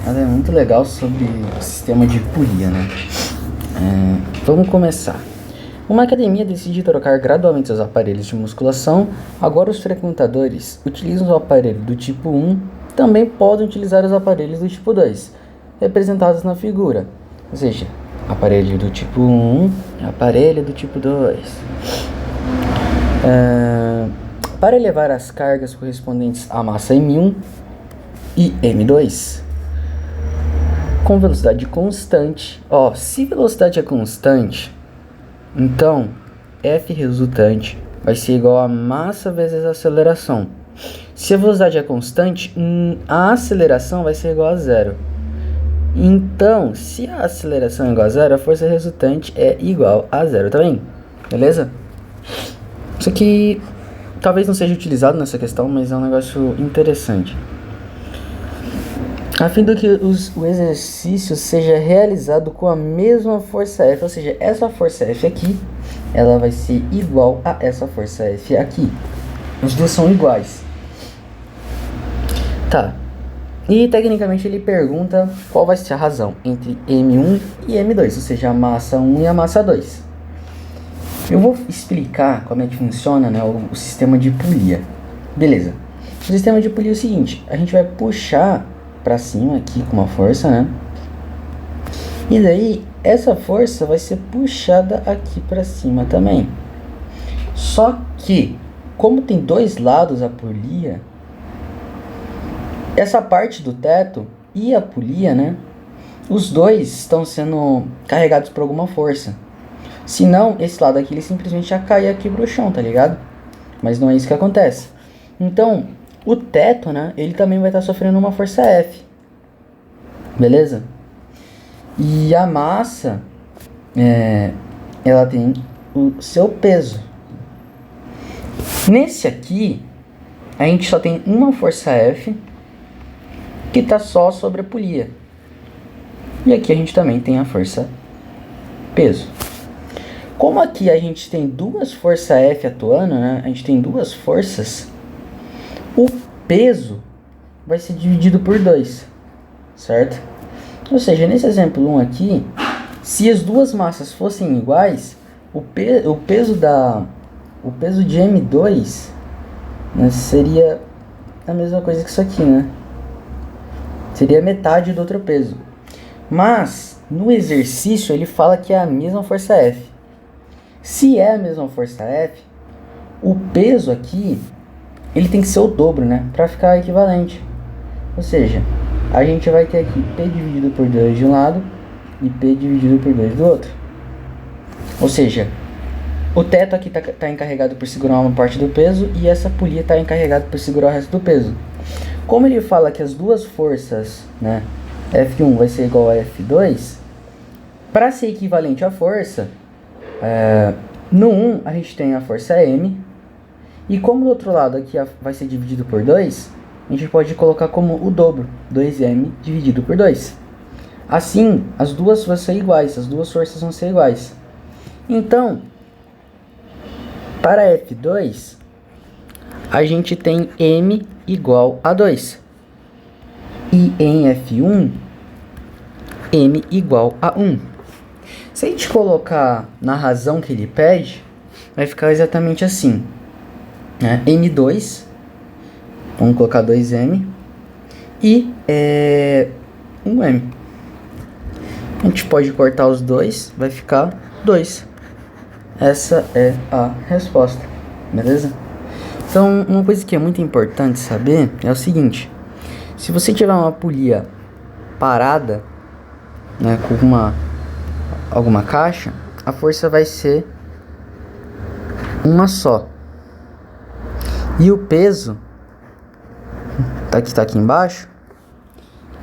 Ela é muito legal sobre o sistema de polia, né? Vamos começar. Uma academia decide trocar gradualmente os aparelhos de musculação. Agora os frequentadores utilizam o aparelho do tipo 1, também podem utilizar os aparelhos do tipo 2, representados na figura. Ou seja, aparelho do tipo 1, aparelho do tipo 2. Para elevar as cargas correspondentes à massa M1 e M2 com velocidade constante. Se velocidade é constante, então F resultante vai ser igual a massa vezes a aceleração. Se a velocidade é constante, a aceleração vai ser igual a zero. Então, se a aceleração é igual a zero, a força resultante é igual a zero também. Beleza? Isso aqui talvez não seja utilizado nessa questão, mas é um negócio interessante. A fim de que o exercício seja realizado com a mesma força F, ou seja, essa força F aqui, ela vai ser igual a essa força F aqui. Os dois são iguais. Tá. E tecnicamente ele pergunta qual vai ser a razão entre M1 e M2, ou seja, a massa 1 e a massa 2. Eu vou explicar como é que funciona, né, o sistema de polia. Beleza. O sistema de polia é o seguinte, a gente vai puxar para cima aqui com uma força, né? E daí essa força vai ser puxada aqui para cima também. Só que, como tem dois lados a polia, essa parte do teto e a polia, né? Os dois estão sendo carregados por alguma força. Senão, esse lado aqui ele simplesmente ia cair aqui pro chão, tá ligado? Mas não é isso que acontece. Então, o teto, né? Ele também vai estar sofrendo uma força F. Beleza? E a massa, ela tem o seu peso. Nesse aqui, a gente só tem uma força F que está só sobre a polia. E aqui a gente também tem a força peso. Como aqui a gente tem duas forças F atuando, né? A gente tem duas forças. O peso vai ser dividido por 2, certo? Ou seja, nesse exemplo 1 aqui, se as duas massas fossem iguais, o peso de M2, né, seria a mesma coisa que isso aqui, né? Seria metade do outro peso. Mas no exercício ele fala que é a mesma força F. Se é a mesma força F, o peso aqui ele tem que ser o dobro, né? Para ficar equivalente. Ou seja, a gente vai ter aqui P dividido por 2 de um lado e P dividido por 2 do outro. Ou seja, o teto aqui está encarregado por segurar uma parte do peso e essa polia está encarregada por segurar o resto do peso. Como ele fala que as duas forças, né, F1 vai ser igual a F2, para ser equivalente à força, no 1 a gente tem a força M, e como do outro lado aqui vai ser dividido por 2, a gente pode colocar como o dobro, 2M dividido por 2. Assim, as duas vão ser iguais, as duas forças vão ser iguais. Então, para F2, a gente tem M igual a 2. E em F1, M igual a 1. Se a gente colocar na razão que ele pede, vai ficar exatamente assim, né? M2, vamos colocar 2M, e 1M. A gente pode cortar os dois, vai ficar 2. Essa é a resposta, beleza? Então, uma coisa que é muito importante saber é o seguinte: se você tiver uma polia parada, né, com alguma caixa, a força vai ser uma só. E o peso, tá aqui embaixo,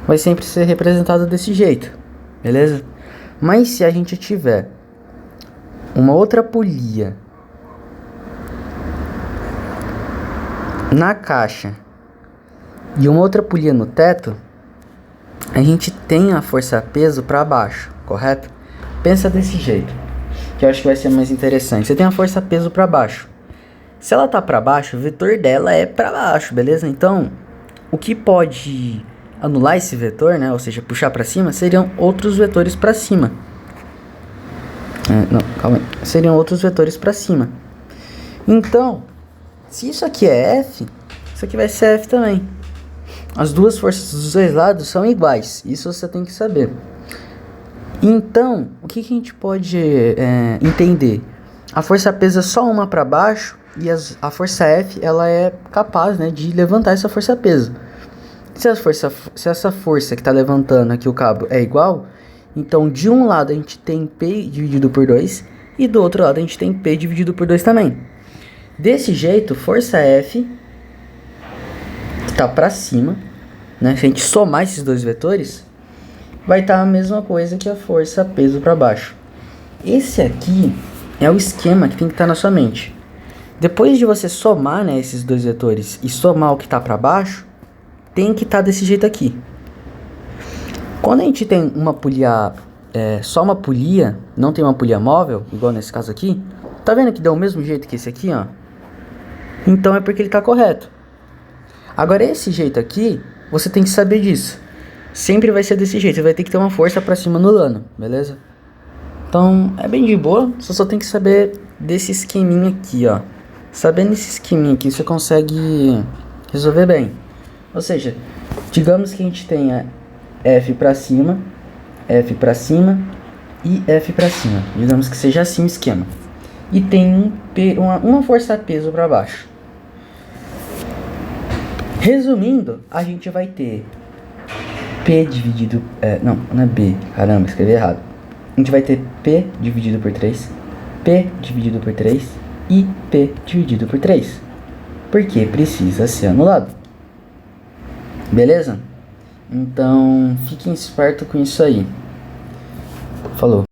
vai sempre ser representado desse jeito, beleza? Mas se a gente tiver uma outra polia na caixa e uma outra polia no teto, a gente tem a força peso para baixo, correto? Pensa desse jeito, que eu acho que vai ser mais interessante. Você tem a força peso para baixo. Se ela tá para baixo, o vetor dela é para baixo, beleza? Então, o que pode anular esse vetor, né, ou seja, puxar para cima, seriam outros vetores para cima. Não, calma aí. Seriam outros vetores para cima. Então, se isso aqui é F, isso aqui vai ser F também. As duas forças dos dois lados são iguais. Isso você tem que saber. Então, o que a gente pode entender? A força pesa só uma para baixo e a força F ela é capaz, né, de levantar essa força peso. Se essa força que está levantando aqui o cabo é igual, então de um lado a gente tem P dividido por 2 e do outro lado a gente tem P dividido por 2 também. Desse jeito, força F, que está para cima, né, se a gente somar esses dois vetores, vai estar a mesma coisa que a força peso para baixo. Esse aqui é o esquema que tem que estar na sua mente. Depois de você somar, né, esses dois vetores e somar o que está para baixo, tem que estar desse jeito aqui. Quando a gente tem uma polia, só uma polia, não tem uma polia móvel, igual nesse caso aqui, tá vendo que dá o mesmo jeito que esse aqui, ó? Então é porque ele tá correto. Agora esse jeito aqui, você tem que saber disso. Sempre vai ser desse jeito, você vai ter que ter uma força pra cima anulando, beleza? Então é bem de boa, só tem que saber desse esqueminha aqui, ó. Sabendo esse esqueminha aqui, você consegue resolver bem. Ou seja, digamos que a gente tenha F pra cima e F pra cima. Digamos que seja assim o esquema. E tem uma força peso para baixo. Resumindo, a gente vai ter P dividido... não é B. Caramba, escrevi errado. A gente vai ter P dividido por 3, P dividido por 3 e P dividido por 3. Porque precisa ser anulado. Beleza? Então, fiquem espertos com isso aí. Falou.